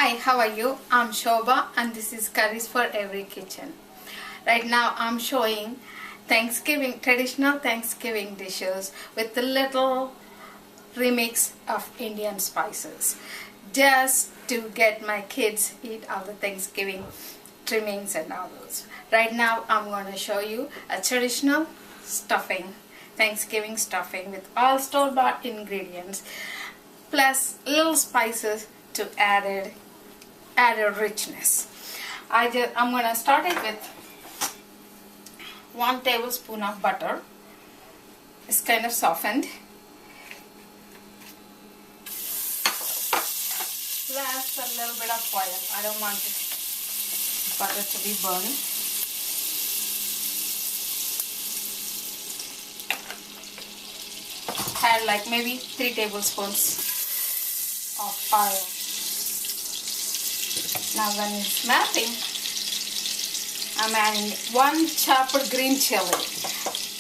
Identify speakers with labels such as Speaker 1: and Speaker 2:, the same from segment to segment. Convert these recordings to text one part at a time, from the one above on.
Speaker 1: Hi, how are you? I'm Shobha and this is Curries for Every Kitchen. Right now I'm showing traditional Thanksgiving dishes with a little remix of Indian spices. Just to get my kids eat all the Thanksgiving trimmings and all those. Right now I'm going to show you a traditional stuffing, Thanksgiving stuffing with all store-bought ingredients plus little spices to add a richness. I'm going to start it with 1 tablespoon of butter. It's kind of softened. Plus a little bit of oil. I don't want butter to be burned. Add like maybe 3 tablespoons of oil. Now when it's melting, I'm adding 1 chopped green chili.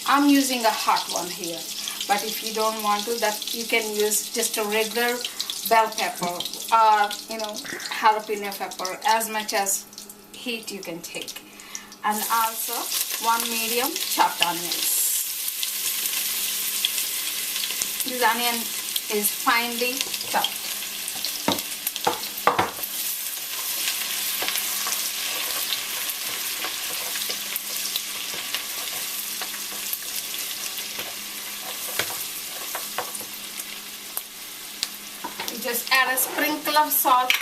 Speaker 1: I'm using a hot one here, but if you don't want to, that you can use just a regular bell pepper or jalapeno pepper, as much as heat you can take. And also 1 medium chopped onions. This onion is finely chopped. Just add a sprinkle of salt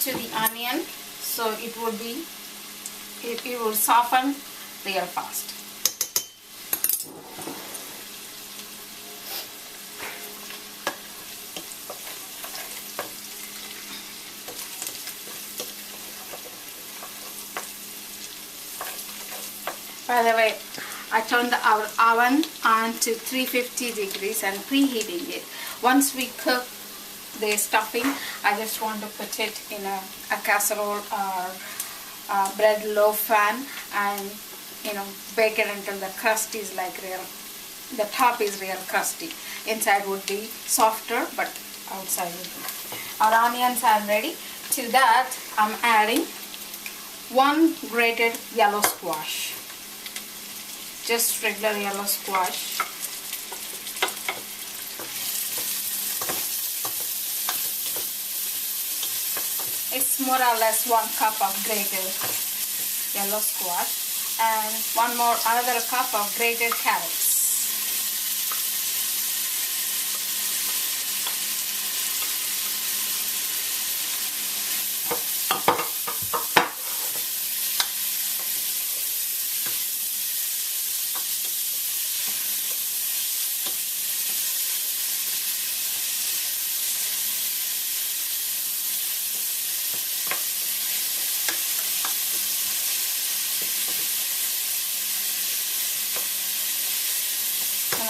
Speaker 1: to the onion, so it will soften real fast. By the way, I turned our oven on to 350 degrees and preheating it. Once we cook the stuffing, I just want to put it in a casserole or a bread loaf pan and bake it until the crust is the top is real crusty. Inside would be softer, but outside would be. Our onions are ready. To that I'm adding 1 grated yellow squash. Just regular yellow squash. It's more or less 1 cup of grated yellow squash and another cup of grated carrots.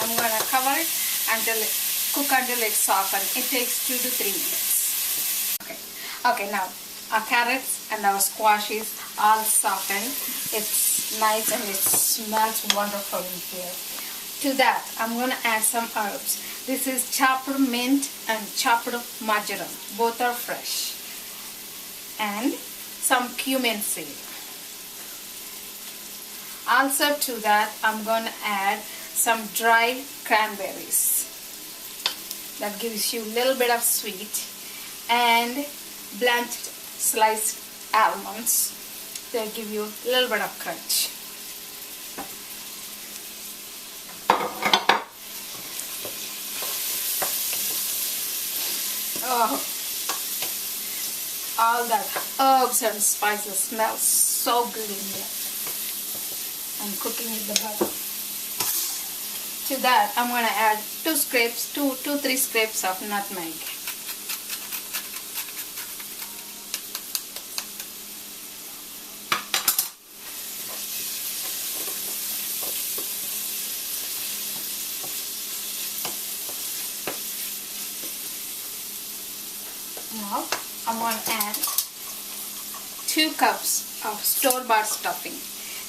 Speaker 1: I'm going to cover it until it's softened. It takes 2 to 3 minutes. Okay, now our carrots and our squash is all softened. It's nice and it smells wonderful in here. To that, I'm going to add some herbs. This is chopped mint and chopped marjoram. Both are fresh. And some cumin seed. Also to that, I'm going to add some dried cranberries. That gives you a little bit of sweet, and blanched sliced almonds. They'll give you a little bit of crunch. Oh, all that herbs and spices smells so good in here. I'm cooking with the butter. To that, I'm going to add 3 scrapes of nutmeg. Now, I'm going to add 2 cups of store-bought stuffing.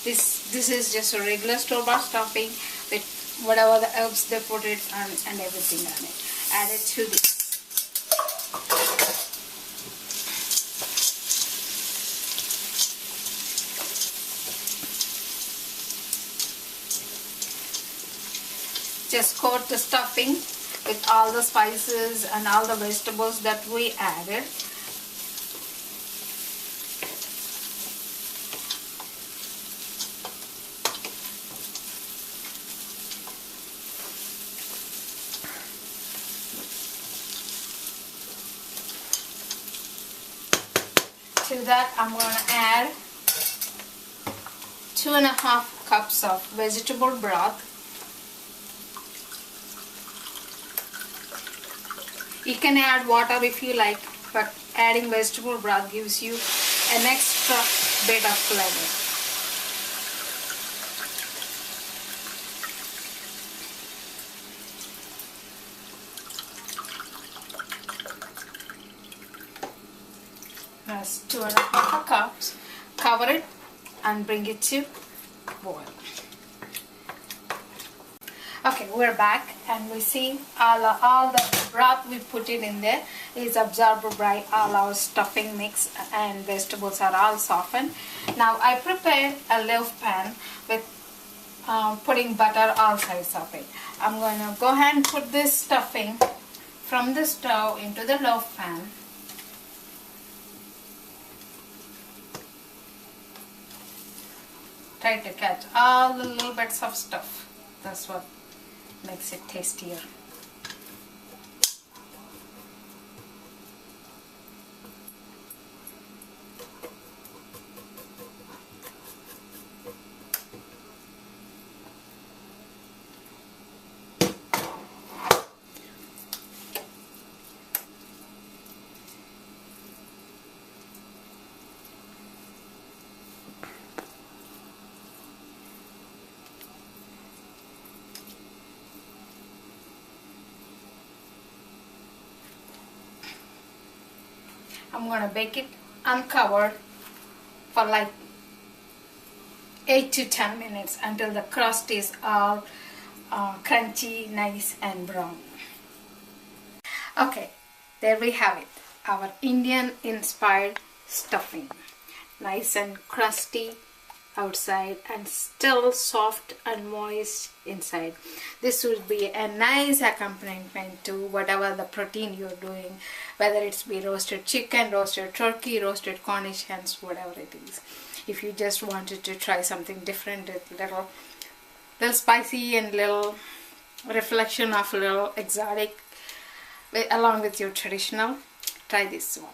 Speaker 1: This is just a regular store-bought stuffing with whatever the herbs they put it and everything on it. Add it to this. just coat the stuffing with all the spices and all the vegetables that we added. To that I'm going to add 2.5 cups of vegetable broth. You can add water if you like, but adding vegetable broth gives you an extra bit of flavor. That's 2.5 cups. Cover it and bring it to boil. Okay, we're back and we see all the broth we put it in there is absorbed by all our stuffing mix and vegetables are all softened. Now I prepared a loaf pan with putting butter all sides of it. I'm going to go ahead and put this stuffing from the stove into the loaf pan. Try to catch all the little bits of stuff. That's what makes it tastier. I'm going to bake it uncovered for like 8 to 10 minutes until the crust is all crunchy, nice and brown. Okay, there we have it. Our Indian inspired stuffing. Nice and crusty outside and still soft and moist inside. This would be a nice accompaniment to whatever the protein you're doing, whether it's be roasted chicken, roasted turkey, roasted Cornish hens, whatever it is. If you just wanted to try something different, a little spicy and little reflection of a little exotic along with your traditional, try this one.